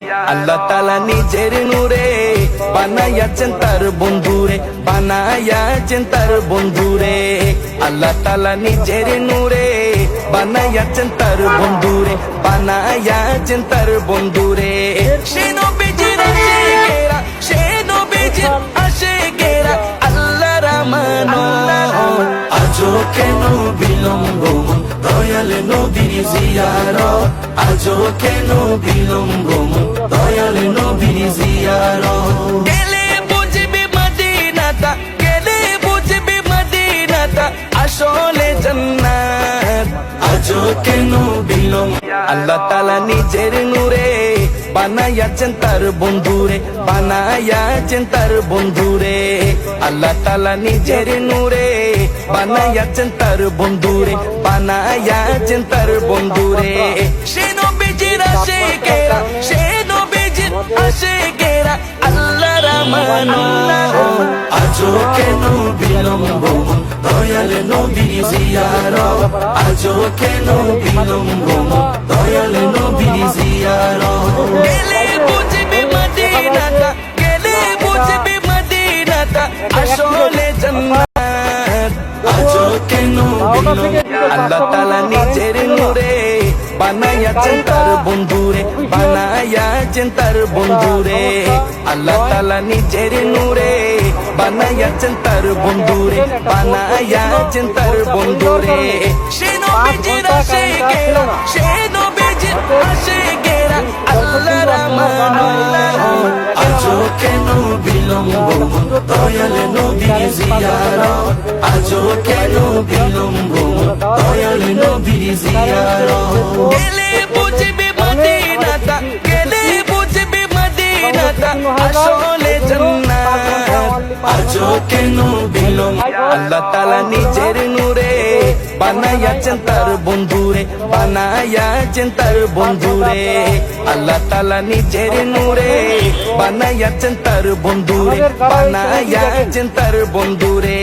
আল্লাহ তাআলা নিজের নূরে বানায়াছেন তার বন্ধুরে, বানায়াছেন তার বন্ধুরে। আল্লাহ তাআলা নিজের নূরে বানায়াছেন তার বন্ধুরে, বানায়াছেন তার বন্ধুরে। সে নবীজির আশিকেরা, সে নবীজির আশিকেরা আল্লাহর আমানত। আজও কেন বিলম্ব দয়াল নবীর জিয়ারত, আজও কেন বিলম্ব দয়াল নবীর জিয়ারত। গেলে বুঝবি মদিনাটা, গেলে বুঝবি মদিনাটা আসলে জান্নাত। আজও কেন বিলম্ব আল্লাহ তাআলা নিজের নূরে বানায়াছেন তার বন্ধুরে, বানায়াছেন তার বন্ধুরে। আল্লাহ তাআলা নিজের নূরে বানায়াছেন তার বন্ধুরে, বানায়াছেন তার বন্ধুরে। সে নবীজির আশিকেরা, সে নবীজির আশিকেরা আল্লাহর আমানত। আজও কেন বিলম্ব দয়াল নবীর জিয়ারত, আজও কেন বিলম্ব দয়াল নবীর জিয়ারত। গেলে বুঝবি মদিনাটা, গেলে বুঝবি মদিনাটা আসলে জান্নাত। আজও কেন বিলম্ব আল্লাহ তাআলা নিজের নূরে বানায়াছেন তার বন্ধুরে, বানায়াছেন তার বন্ধুরে। আল্লাহ তাআলা নিজের নূরে বানায়াছেন তার বন্ধুরে, বানায়াছেন তার বন্ধুরে। সে নবীজির আশিকেরা, সে নবীজির আশিকেরা আল্লাহর আমানত। আজও কেন বিলম্ব দয়াল নবীর জিয়ারত, আজও কেন বিলম্ব দয়াল নবীর জিয়ারত। গেলে বুঝবি মদিনাটা, গেলে বুঝবি মদিনাটা আসলে জান্নাত। আজও কেন বিলম্ব আল্লাহ তাআলা নিজের নূরে বানায়াছেন তার বন্ধুরে, বানায়াছেন তার বন্ধুরে। আল্লাহ তাআলা নিজের নূরে বানায়াছেন তার বন্ধুরে, বানায়াছেন তার বন্ধুরে।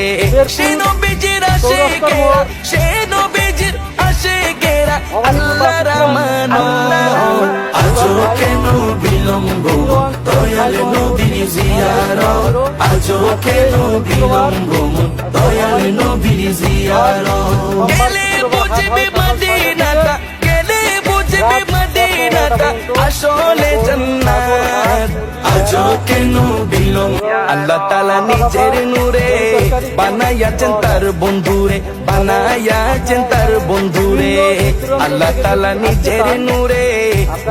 সে নবীজির আশিকেরা, সে নবীজির আশিকেরা আল্লাহর আমানত। আজও কেন বিলম্ব দয়াল নবীর জিয়ারত, আজও কেন বিলম্ব দয়াল নবীর জিয়ারত। গেলে বুঝবি মদিনাটা, গেলে বুঝবি মদিনাটা আসলে জান্নাত। আজও কেন বিলম্ব আল্লাহ তাআলা নিজের নূরে বানায়াছেন তার বন্ধুরে, বানায়াছেন তার বন্ধুরে। আল্লাহ তাআলা নিজের নূরে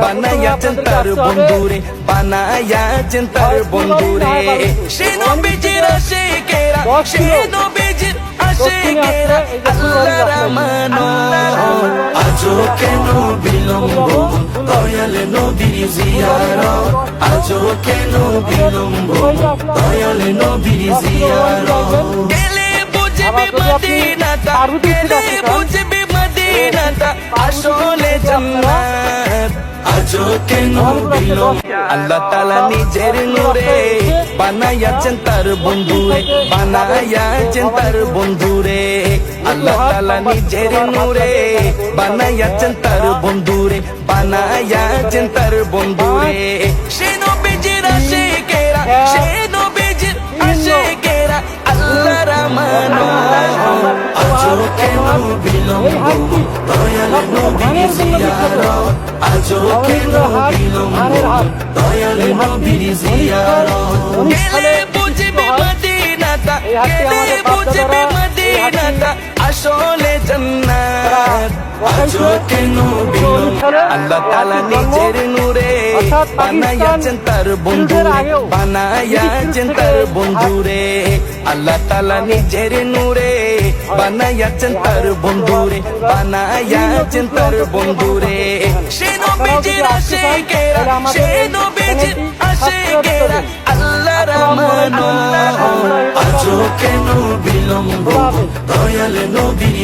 বানায়াছেন তার বন্ধুরে, বানায়াছেন তার বন্ধুরে। সে নবীজির আশিকেরা, সে নবীজির আশিকেরা আল্লাহর আমানত। আজও কেন বিলম্ব দয়াল নবীর জিয়ারত, আজও কেন বিলম্ব দয়াল নবীর জিয়ারত। গেলে বুঝবি মদিনাটা, গেলে বুঝবি মদিনাটা আসলে জান্নাত। আজও কেন বিলম্ব আল্লাহ তাআলা নিজের নূরে বানায়াছেন তার বন্ধুরে, বানায়াছেন তার বন্ধুরে। আল্লাহ তাআলা নিজের নূরে বানায়াছেন তার বন্ধুরে, বানায়াছেন তার বন্ধুরে। সে নবীজির আশিকেরা, সে নবীজির আশিকেরা আল্লাহর আমানত। আজও কেন বিলম্ব দয়াল নবীর জিয়ারত, আজও কেন বিলম্ব দয়াল নবীর জিয়ারত। গেলে বুঝবি মদিনাটা, গেলে বুঝবি মদিনাটা আসলে জান্নাত। আজও কেন বিলম্ব আল্লাহ তাআলা নিজের নূরে বানায়াছেন তার বন্ধুরে, বানায়াছেন তার বন্ধুরে। আল্লাহ তাআলা নিজের নূরে বানায়াছেন তার বন্ধুরে, বানায়াছেন তার বন্ধুরে। সে নবীজির আশিকেরা, সে নবীজির আশিকেরা আল্লাহর আমানত। আজও কেন বিলম্ব দয়াল নবীর